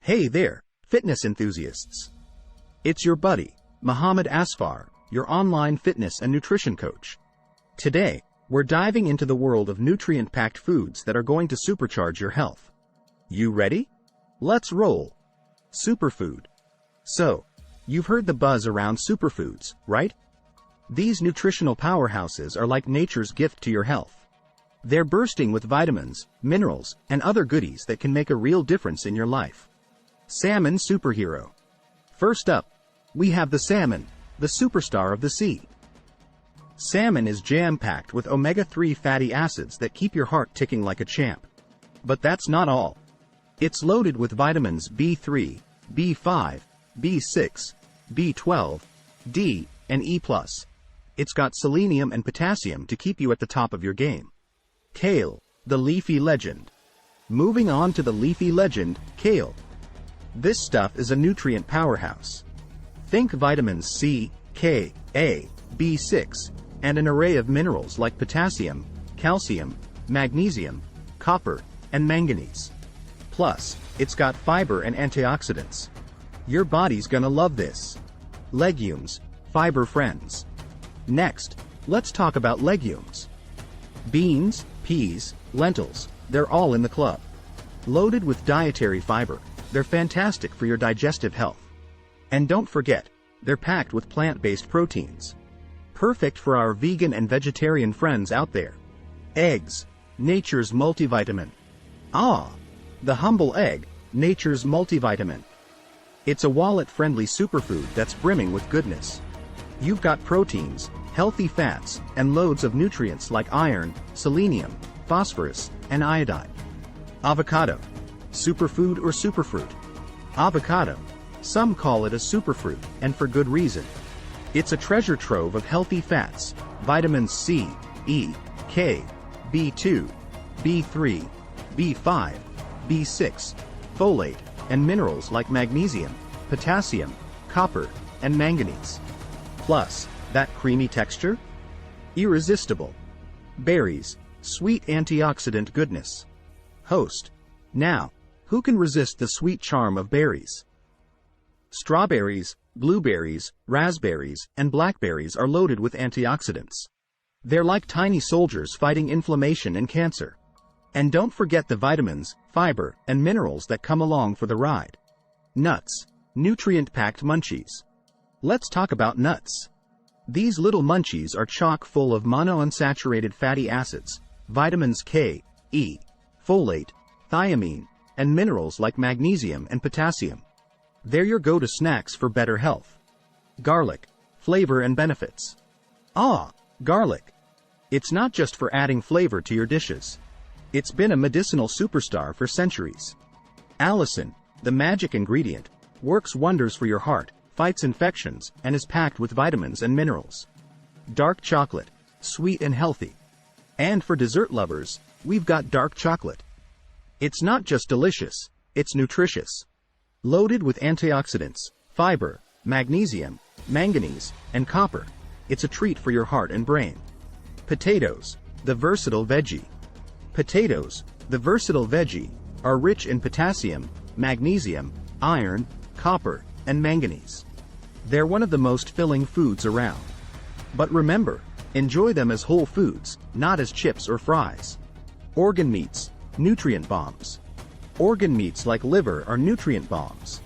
Hey there, fitness enthusiasts. It's your buddy, Mohammed Asfar, your online fitness and nutrition coach. Today, we're diving into the world of nutrient-packed foods that are going to supercharge your health. You ready? Let's roll. Superfood. So, you've heard the buzz around superfoods, right? These nutritional powerhouses are like nature's gift to your health. They're bursting with vitamins, minerals, and other goodies that can make a real difference in your life. Salmon superhero. First up, we have the salmon, the superstar of the sea. Salmon is jam-packed with omega-3 fatty acids that keep your heart ticking like a champ. But that's not all. It's loaded with vitamins B3, B5, B6, B12, D, and E+. It's got selenium and potassium to keep you at the top of your game. Kale, the leafy legend. Moving on to the leafy legend, kale. This stuff is a nutrient powerhouse. Think vitamins C, K, A, B6, and an array of minerals like potassium, calcium, magnesium, copper, and manganese. Plus, it's got fiber and antioxidants. Your body's gonna love this. Legumes, fiber friends. Next, let's talk about legumes. Beans, peas, lentils, they're all in the club. Loaded with dietary fiber, they're fantastic for your digestive health. And don't forget, they're packed with plant-based proteins. Perfect for our vegan and vegetarian friends out there. Eggs, nature's multivitamin. The humble egg, nature's multivitamin. It's a wallet-friendly superfood that's brimming with goodness. You've got proteins, healthy fats, and loads of nutrients like iron, selenium, phosphorus, and iodine. Avocado. Superfood or superfruit? Avocado. Some call it a superfruit, and for good reason. It's a treasure trove of healthy fats, vitamins C, E, K, B2, B3, B5, B6, folate, and minerals like magnesium, potassium, copper, and manganese. Plus, that creamy texture? Irresistible. Berries, sweet antioxidant goodness. Host. Now, who can resist the sweet charm of berries? Strawberries, blueberries, raspberries, and blackberries are loaded with antioxidants. They're like tiny soldiers fighting inflammation and cancer. And don't forget the vitamins, fiber, and minerals that come along for the ride. Nuts, nutrient-packed munchies. Let's talk about nuts. These little munchies are chock full of monounsaturated fatty acids, vitamins K, E, folate, thiamine, and minerals like magnesium and potassium. They're your go-to snacks for better health. Garlic, flavor and benefits. Garlic. It's not just for adding flavor to your dishes. It's been a medicinal superstar for centuries. Allicin, the magic ingredient, works wonders for your heart, fights infections, and is packed with vitamins and minerals. Dark chocolate, sweet and healthy. And for dessert lovers, we've got dark chocolate. It's not just delicious, it's nutritious. Loaded with antioxidants, fiber, magnesium, manganese, and copper, it's a treat for your heart and brain. Potatoes, the versatile veggie. Potatoes, the versatile veggie, are rich in potassium, magnesium, iron, copper, and manganese. They're one of the most filling foods around. But remember, enjoy them as whole foods, not as chips or fries. Organ meats, nutrient bombs. Organ meats like liver are nutrient bombs.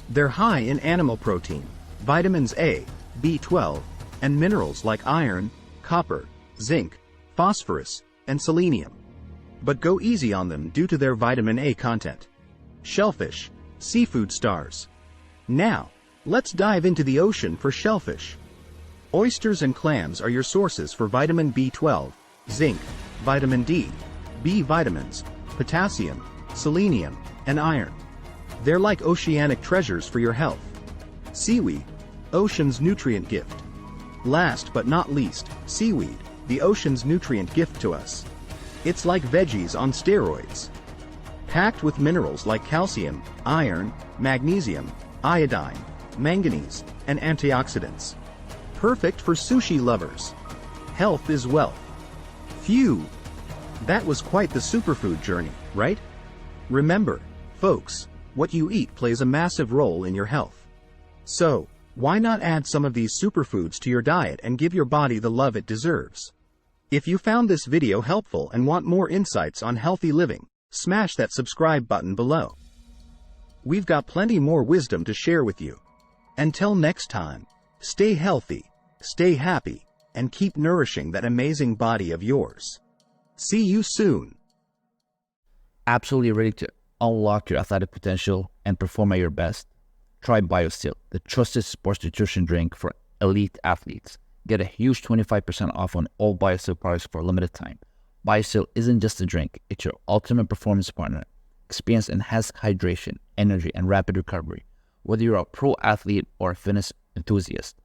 They're high in animal protein, vitamins A, B12, and minerals like iron, copper, zinc, phosphorus, and selenium. But go easy on them due to their vitamin A content. Shellfish, seafood stars. Now, let's dive into the ocean for shellfish. Oysters and clams are your sources for vitamin B12, zinc, vitamin D, B vitamins, potassium, selenium, and iron. They're like oceanic treasures for your health. Seaweed, ocean's nutrient gift. Last but not least, seaweed, the ocean's nutrient gift to us. It's like veggies on steroids. Packed with minerals like calcium, iron, magnesium, iodine, manganese, and antioxidants. Perfect for sushi lovers. Health is wealth. Phew! That was quite the superfood journey, right? Remember, folks, what you eat plays a massive role in your health. So, why not add some of these superfoods to your diet and give your body the love it deserves? If you found this video helpful and want more insights on healthy living, smash that subscribe button below. We've got plenty more wisdom to share with you. Until next time, stay healthy, stay happy, and keep nourishing that amazing body of yours. See you soon. Absolutely ready to unlock your athletic potential and perform at your best? Try BioSteel, the trusted sports nutrition drink for elite athletes. Get a huge 25% off on all BioSteel products for a limited time. BioSteel isn't just a drink, it's your ultimate performance partner. Experience enhanced hydration, energy, and rapid recovery. Whether you're a pro athlete or a fitness enthusiast,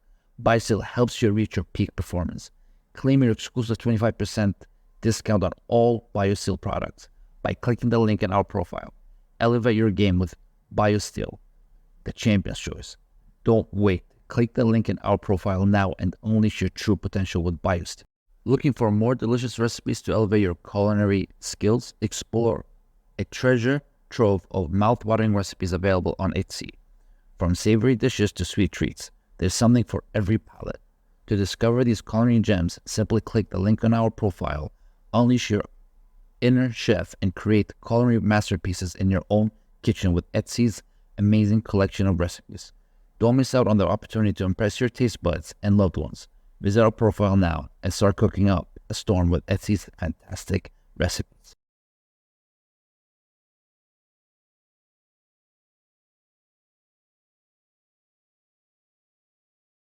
BioSteel helps you reach your peak performance. Claim your exclusive 25% discount on all BioSteel products by clicking the link in our profile. Elevate your game with BioSteel, the champion's choice. Don't wait. Click the link in our profile now and unleash your true potential with BioSteel. Looking for more delicious recipes to elevate your culinary skills? Explore a treasure trove of mouth-watering recipes available on Etsy. From savory dishes to sweet treats, there's something for every palate. To discover these culinary gems, simply click the link on our profile, unleash your inner chef, and create culinary masterpieces in your own kitchen with Etsy's amazing collection of recipes. Don't miss out on the opportunity to impress your taste buds and loved ones. Visit our profile now and start cooking up a storm with Etsy's fantastic recipes.